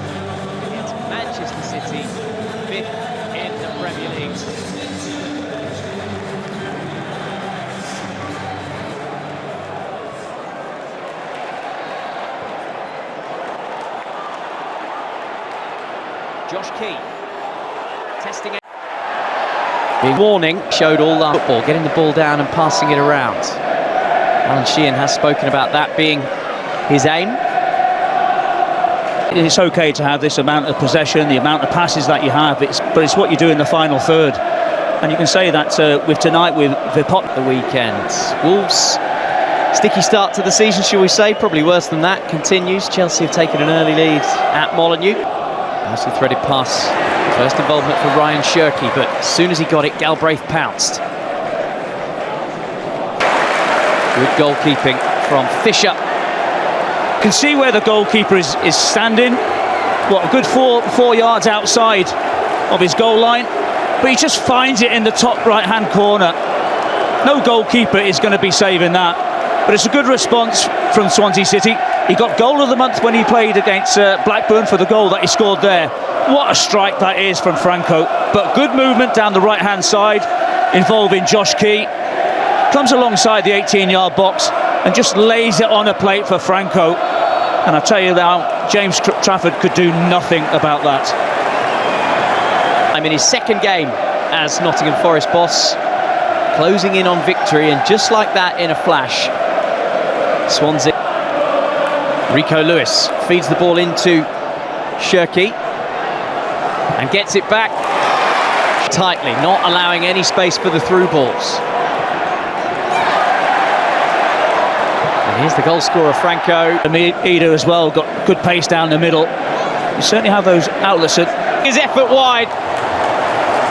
win against Manchester City, 5th in the Premier League. Josh Key testing it. The warning showed all the football, getting the ball down and passing it around. Alan Sheehan has spoken about that being his aim. It's okay to have this amount of possession, the amount of passes that you have, but it's what you do in the final third. And you can say that with tonight, with Vipot. The weekend. Wolves, sticky start to the season, shall we say, probably worse than that, continues. Chelsea have taken an early lead at Molineux. Nicely threaded pass, first involvement for Ryan Shirky, but as soon as he got it, Galbraith pounced. Good goalkeeping from Fisher. You can see where the goalkeeper is standing. What, a good four yards outside of his goal line, but he just finds it in the top right-hand corner. No goalkeeper is going to be saving that, but it's a good response from Swansea City. He got goal of the month when he played against Blackburn for the goal that he scored there. What a strike that is from Franco, but good movement down the right-hand side involving Josh Key. Comes alongside the 18-yard box and just lays it on a plate for Franco. And I tell you now, James Trafford could do nothing about that. I'm in his second game as Nottingham Forest boss, closing in on victory, and just like that, in a flash, Swansea. Rico Lewis feeds the ball into Shirky and gets it back tightly, not allowing any space for the through balls. And here's the goal scorer, Franco. Ida as well, got good pace down the middle. You certainly have those outlets. His effort wide.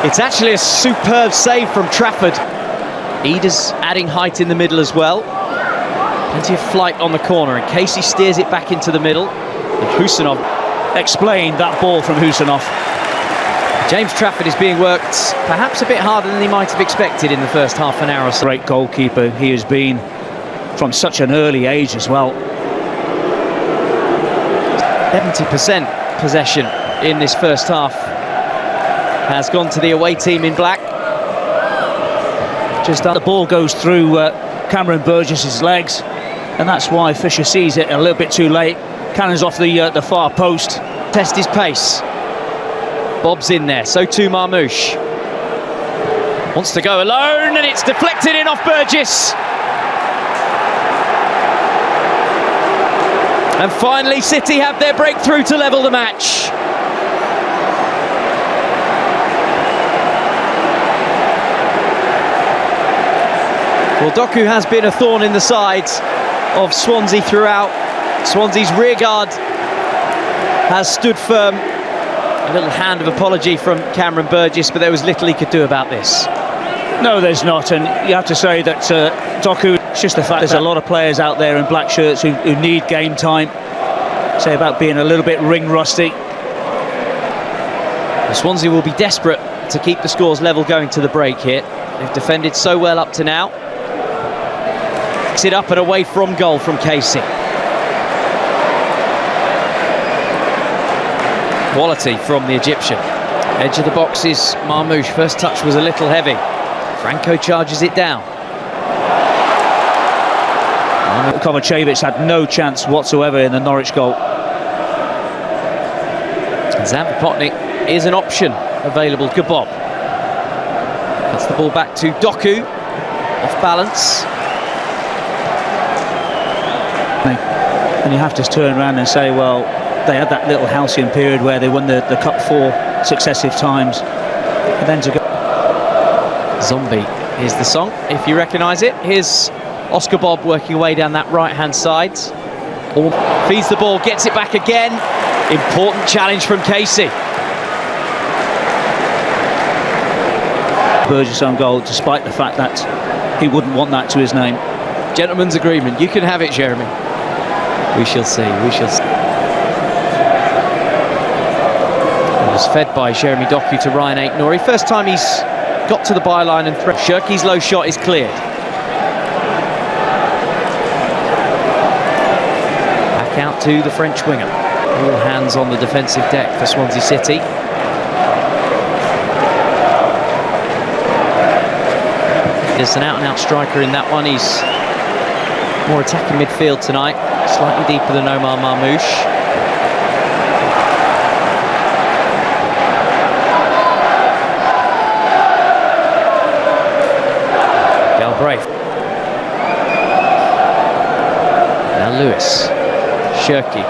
It's actually a superb save from Trafford. Ida's adding height in the middle as well. Plenty of flight on the corner, and Casey steers it back into the middle. And Husanov explained that ball from Husanov. James Trafford is being worked perhaps a bit harder than he might have expected in the first half an hour or so. Great goalkeeper he has been from such an early age as well. 70% possession in this first half has gone to the away team in black. Just the ball goes through Cameron Burgess's legs, and that's why Fisher sees it a little bit too late. Cannons off the far post. Test his pace. Bob's in there, so too Marmouche. Wants to go alone, and it's deflected in off Burgess. And finally, City have their breakthrough to level the match. Well, Doku has been a thorn in the side of Swansea throughout. Swansea's rearguard has stood firm. A little hand of apology from Cameron Burgess, but there was little he could do about this. No, there's not, and you have to say that Doku, it's just the fact there's a lot of players out there in black shirts who need game time. Say about being a little bit ring rusty. Swansea will be desperate to keep the scores level going to the break here. They've defended so well up to now. It up and away from goal from Casey. Quality from the Egyptian. Edge of the box is Marmouche. First touch was a little heavy. Franco charges it down. Kovacevic had no chance whatsoever in the Norwich goal. Zapotnik is an option available. Good Bob. That's the ball back to Doku. Off balance. And you have to turn around and say, well, they had that little halcyon period where they won the Cup 4 successive times. And then to go... Zombie is the song, if you recognise it. Here's Oscar Bob working away down that right-hand side. Feeds the ball, gets it back again. Important challenge from Casey. Burgess on goal, despite the fact that he wouldn't want that to his name. Gentleman's agreement. You can have it, Jeremy. We shall see, we shall see. It was fed by Jeremy Doku to Ryan Aït-Nouri. First time he's got to the byline and threat. Shirky's low shot is cleared. Back out to the French winger. All hands on the defensive deck for Swansea City. There's an out-and-out striker in that one. He's more attacking midfield tonight, slightly deeper than Omar Marmoush. Galbraith. Now Lewis. Shirky.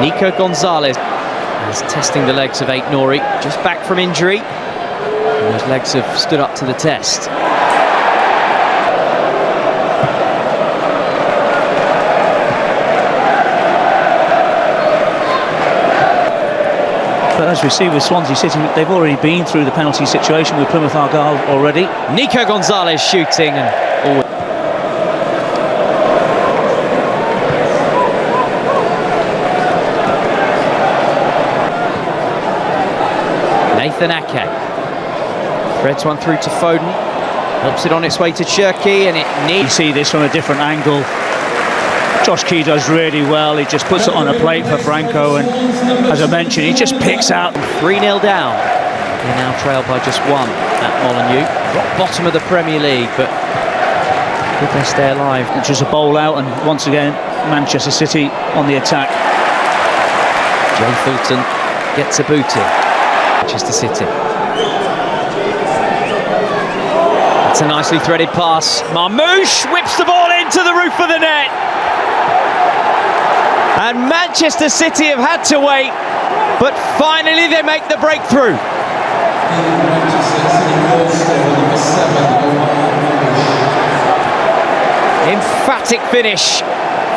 Nico Gonzalez is testing the legs of Ait Nouri, just back from injury. And those legs have stood up to the test. But as we see with Swansea City, they've already been through the penalty situation with Plymouth Argyle already. Nico Gonzalez shooting and always. Nathan Ake threads one through to Foden, helps it on its way to Shirky, and it needs. You see this from a different angle. Josh Key does really well. He just puts it on a plate for Franco, and as I mentioned, he just picks out. 3-0 down. They're now trailed by just one at Molineux. Rock bottom of the Premier League, but did they stay alive? Which is a bowl out, and once again, Manchester City on the attack. Jay Fulton gets a boot in. Manchester City. It's a nicely threaded pass. Marmoush whips the ball into the roof of the net. And Manchester City have had to wait, but finally they make the breakthrough. Emphatic finish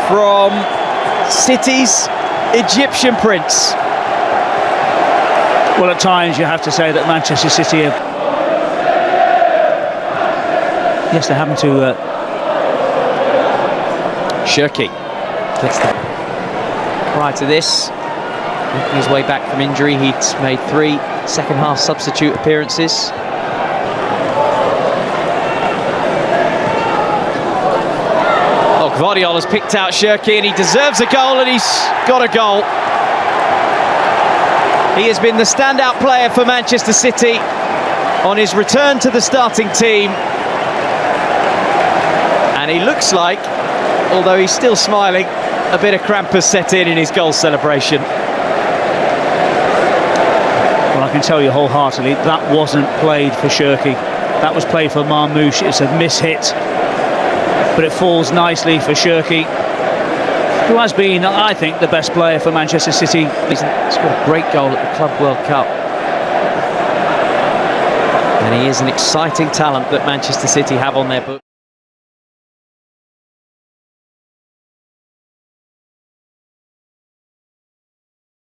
from City's Egyptian prince. Well, at times you have to say that Manchester City have... Yes, they're having to... Shirky gets the... Prior to this, making his way back from injury, he'd made 3 second-half substitute appearances. Oh, Gvardiola's picked out Shirky, and he deserves a goal, and he's got a goal. He has been the standout player for Manchester City on his return to the starting team. And he looks like, although he's still smiling, a bit of cramp has set in his goal celebration. Well, I can tell you wholeheartedly, that wasn't played for Shirky. That was played for Marmoush. It's a mishit, but it falls nicely for Shirky, who has been, I think, the best player for Manchester City. He's got a great goal at the Club World Cup. And he is an exciting talent that Manchester City have on their book.